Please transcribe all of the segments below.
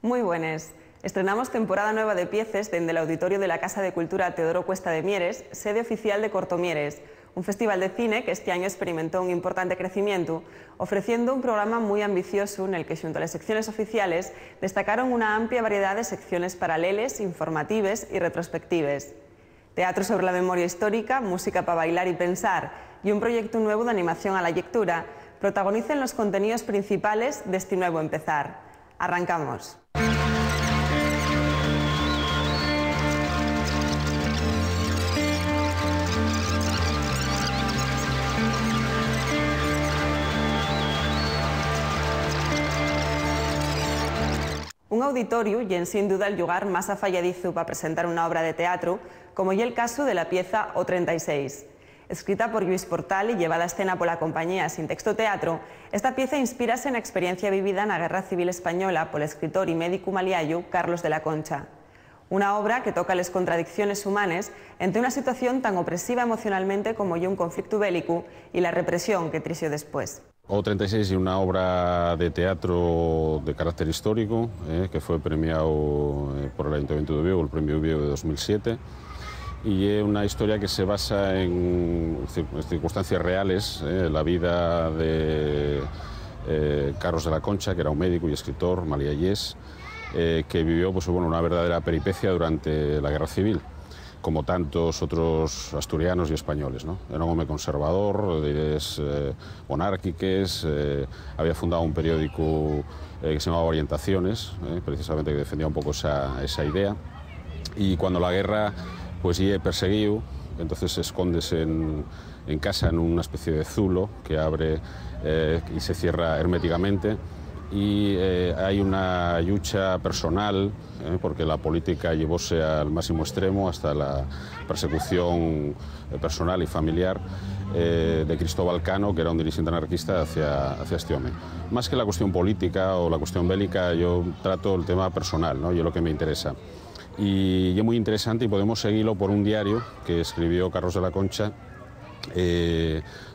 Muy buenas. Estrenamos temporada nueva de Pieces dende el Auditorio de la Casa de Cultura Teodoro Cuesta de Mieres, sede oficial de Cortomieres, un festival de cine que este año experimentó un importante crecimiento, ofreciendo un programa muy ambicioso en el que, junto a las secciones oficiales, destacaron una amplia variedad de secciones paralelas, informativas y retrospectivas. Teatro sobre la memoria histórica, música para bailar y pensar y un proyecto nuevo de animación a la lectura protagonizan los contenidos principales de este nuevo empezar. Arrancamos. Un auditorio y en sin duda el lugar más afalladizo para presentar una obra de teatro, como y el caso de la pieza O 36. Escrita por Lluís Portal y llevada a escena por la compañía Sin Texto Teatro, esta pieza inspírase en la experiencia vivida en la Guerra Civil Española por el escritor y médico maliayo Carlos de la Concha. Una obra que toca las contradicciones humanas entre una situación tan opresiva emocionalmente como un conflicto bélico y la represión que trició después. O 36 es una obra de teatro de carácter histórico que fue premiado por el Ayuntamiento de Oviedo, el Premio Oviedo de 2007, y es una historia que se basa en circunstancias reales, la vida de Carlos de la Concha, que era un médico y escritor maliayés, que vivió una verdadera peripecia durante la Guerra Civil, como tantos otros asturianos y españoles, ¿no? Era un hombre conservador, de ideas monárquicas, había fundado un periódico que se llamaba Orientaciones, precisamente que defendía un poco esa idea, y cuando la guerra y perseguido, entonces se esconde en casa en una especie de zulo que abre y se cierra herméticamente, y hay una lucha personal, porque la política llevóse al máximo extremo hasta la persecución personal y familiar de Cristóbal Cano, que era un dirigente anarquista, hacia este hombre. Más que la cuestión política o la cuestión bélica, yo trato el tema personal, ¿no? Y es lo que me interesa. Y es muy interesante y podemos seguirlo por un diario que escribió Carlos de la Concha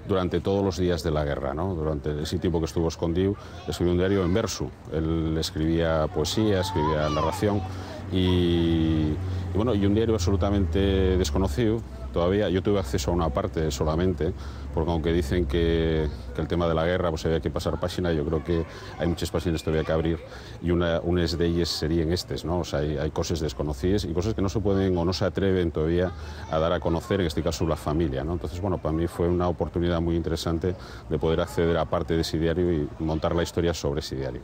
durante todos los días de la guerra, ¿no? Durante ese tiempo que estuvo escondido, escribió un diario en verso. Él escribía poesía, escribía narración y un diario absolutamente desconocido. Todavía yo tuve acceso a una parte solamente, porque aunque dicen que el tema de la guerra había que pasar página, yo creo que hay muchas páginas todavía que abrir, y unas de ellas serían estas, ¿no? O sea, hay cosas desconocidas y cosas que no se pueden o no se atreven todavía a dar a conocer, en este caso la familia, ¿no? Entonces, para mí fue una oportunidad muy interesante de poder acceder a parte de ese diario y montar la historia sobre ese diario.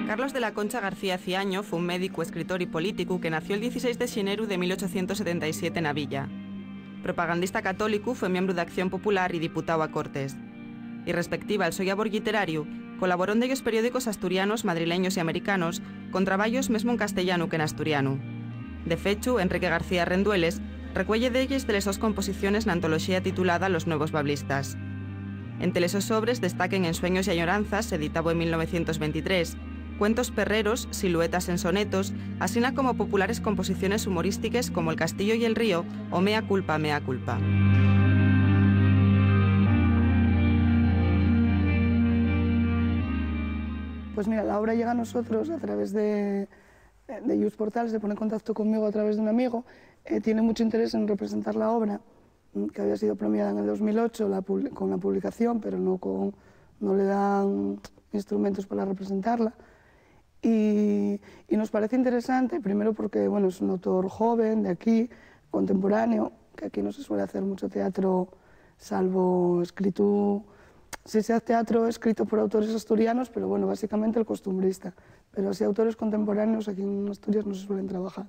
Carlos de la Concha García Ciaño fue un médico, escritor y político que nació el 16 de xeneru de 1877 en Villa. Propagandista católico, fue miembro de Acción Popular y diputado a Cortes. Y respectiva al labor literario, colaboró en ellos periódicos asturianos, madrileños y americanos, con traballos mesmo en castellano que en asturiano. De fecho, Enrique García Rendueles recuelle de ellos de las dos composiciones na antología titulada Los Nuevos Bablistas. Entre esos sobres destaquen En Sueños y Añoranzas, editado en 1923, Cuentos perreros, siluetas en sonetos, así como populares composiciones humorísticas como El Castillo y el Río o Mea culpa, mea culpa. Pues mira, la obra llega a nosotros a través de Lluís Portal, se pone en contacto conmigo a través de un amigo, tiene mucho interés en representar la obra, que había sido premiada en el 2008 con la publicación, pero no le dan instrumentos para representarla. Y nos parece interesante, primero porque es un autor joven, de aquí, contemporáneo, que aquí no se suele hacer mucho teatro, salvo escrito, sí se hace teatro escrito por autores asturianos, pero básicamente el costumbrista. Pero así autores contemporáneos aquí en Asturias no se suelen trabajar.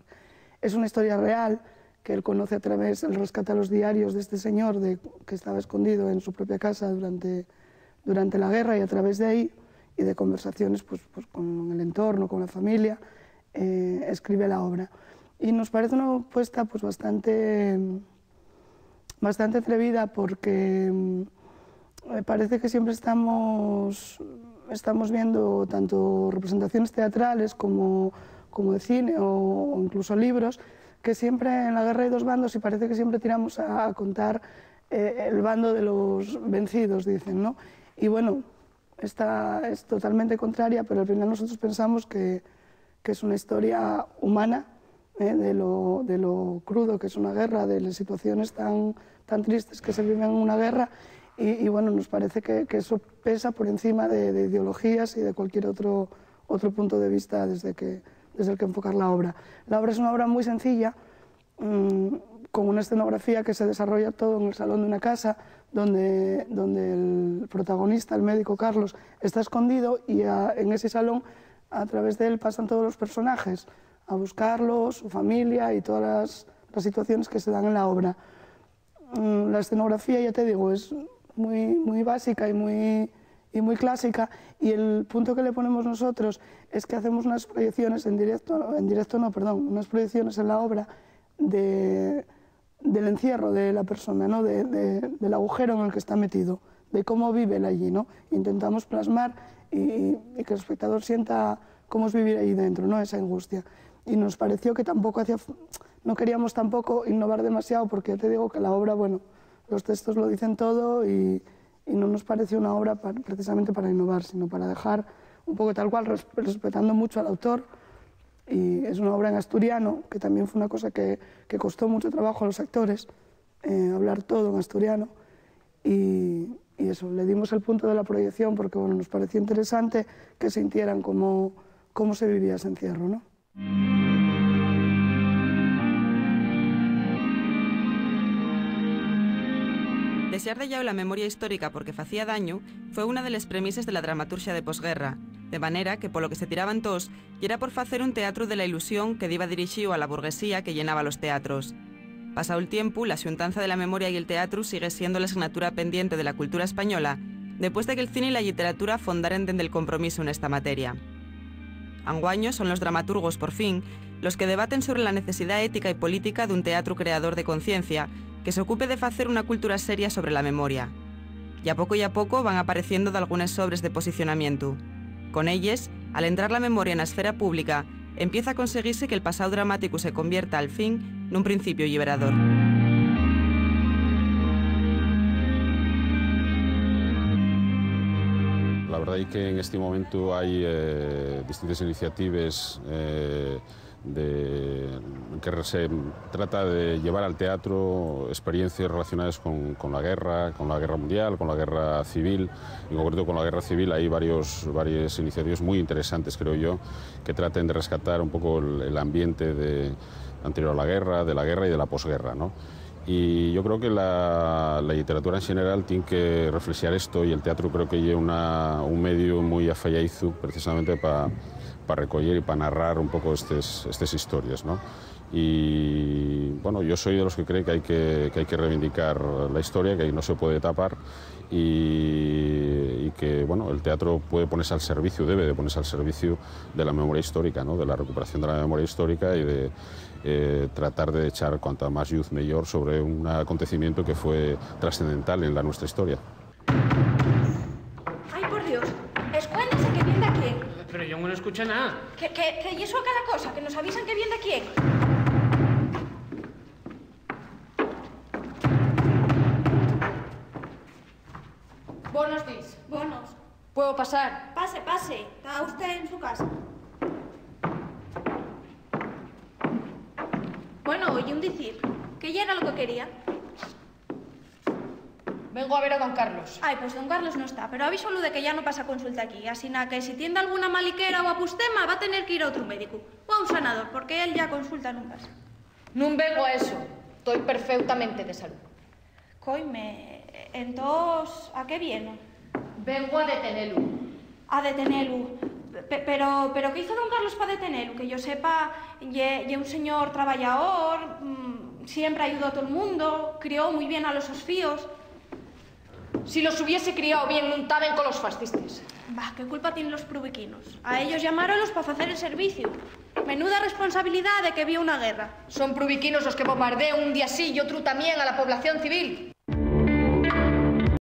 Es una historia real, que él conoce a través, él rescata los diarios de este señor que estaba escondido en su propia casa durante la guerra, y a través de ahí y de conversaciones con el entorno, con la familia, escribe la obra. Y nos parece una apuesta bastante atrevida, porque parece que siempre estamos viendo tanto representaciones teatrales como de cine o incluso libros, que siempre en la guerra hay dos bandos y parece que siempre tiramos a contar el bando de los vencidos, dicen, ¿no? Y bueno, esta es totalmente contraria, pero al final nosotros pensamos que es una historia humana, de lo crudo que es una guerra, de las situaciones tan tristes que se viven en una guerra, y bueno, nos parece que eso pesa por encima de ideologías y de cualquier otro punto de vista desde el que enfocar la obra. La obra es una obra muy sencilla, con una escenografía que se desarrolla todo en el salón de una casa, donde el protagonista, el médico Carlos, está escondido, y en ese salón, a través de él, pasan todos los personajes a buscarlo, su familia y todas las situaciones que se dan en la obra. La escenografía, ya te digo, es muy básica y muy clásica, y el punto que le ponemos nosotros es que hacemos unas proyecciones unas proyecciones en la obra del encierro de la persona, ¿no? Del agujero en el que está metido, de cómo vive él allí, ¿no? Intentamos plasmar y que el espectador sienta cómo es vivir ahí dentro, ¿no? Esa angustia. Y nos pareció que no queríamos tampoco innovar demasiado, porque ya te digo que la obra, bueno, los textos lo dicen todo, y no nos pareció una obra precisamente para innovar, sino para dejar un poco tal cual, respetando mucho al autor. Y es una obra en asturiano, que también fue una cosa que costó mucho trabajo a los actores, hablar todo en asturiano, y eso, le dimos el punto de la proyección porque, bueno, nos pareció interesante que sintieran cómo se vivía ese encierro, ¿no? Deixar de llau la memoria histórica porque facía daño fue una de las premisas de la dramaturgia de posguerra, de manera que polo que se tiraban todos y era por facer un teatro de la ilusión que diva dirixido a la burguesía que llenaba los teatros. Pasado el tiempo, la xuntanza de la memoria y el teatro sigue siendo la asignatura pendiente de la cultura española, después de que el cine y la literatura fondaren dende el compromiso en esta materia. Anguaño son los dramaturgos, por fin, los que debaten sobre la necesidad ética y política de un teatro creador de conciencia que se ocupe de facer una cultura seria sobre la memoria. Y a poco van apareciendo de algunas sobres de posicionamiento. Con ellas, al entrar la memoria en la esfera pública, empieza a conseguirse que el pasado dramático se convierta, al fin, en un principio liberador. La verdad es que en este momento hay distintas iniciativas que se trata de llevar al teatro experiencias relacionadas con la guerra mundial, con la guerra civil. En concreto, con la guerra civil hay varias iniciativas muy interesantes, creo yo, que traten de rescatar un poco el ambiente anterior a la guerra, de la guerra y de la posguerra, ¿no? Y yo creo que la literatura en general tiene que reflexionar esto, y el teatro creo que es un medio muy afallaizu precisamente para recoger y para narrar un poco estas historias, ¿no? Y bueno, yo soy de los que cree que hay que reivindicar la historia, que no se puede tapar, y que bueno, el teatro puede ponerse al servicio, debe de ponerse al servicio de la memoria histórica, ¿no? De la recuperación de la memoria histórica, y de tratar de echar cuanta más luz mejor sobre un acontecimiento que fue trascendental en nuestra historia. Ay, por Dios, escuéndense que viene de aquí. Pero yo no escucho nada. Que y eso a cada cosa, que nos avisan que viene de aquí. Buenos días. Buenos. ¿Puedo pasar? Pase, pase. Está usted en su casa. Bueno, oye un decir, que ya era lo que quería. Vengo a ver a don Carlos. Ay, pues don Carlos no está, pero avísalo de que ya no pasa consulta aquí. Así que si tiene alguna maliquera o apustema, va a tener que ir a otro médico. O a un sanador, porque él ya consulta no pasa. No vengo a eso. Estoy perfectamente de salud. Coime, entonces, ¿a qué viene? Vengo a detenerlo. A detenerlo. Pero ¿qué hizo don Carlos para detenerlo? Que yo sepa, ye un señor trabajador, siempre ayudó a todo el mundo, crió muy bien a los osfíos. Si los hubiese criado bien, no estaban con los fascistas. Bah, ¿qué culpa tienen los prubiquinos? A ellos llamaronlos para hacer el servicio. Menuda responsabilidad de que había una guerra. Son prubiquinos los que bombardean un día sí y otro también a la población civil.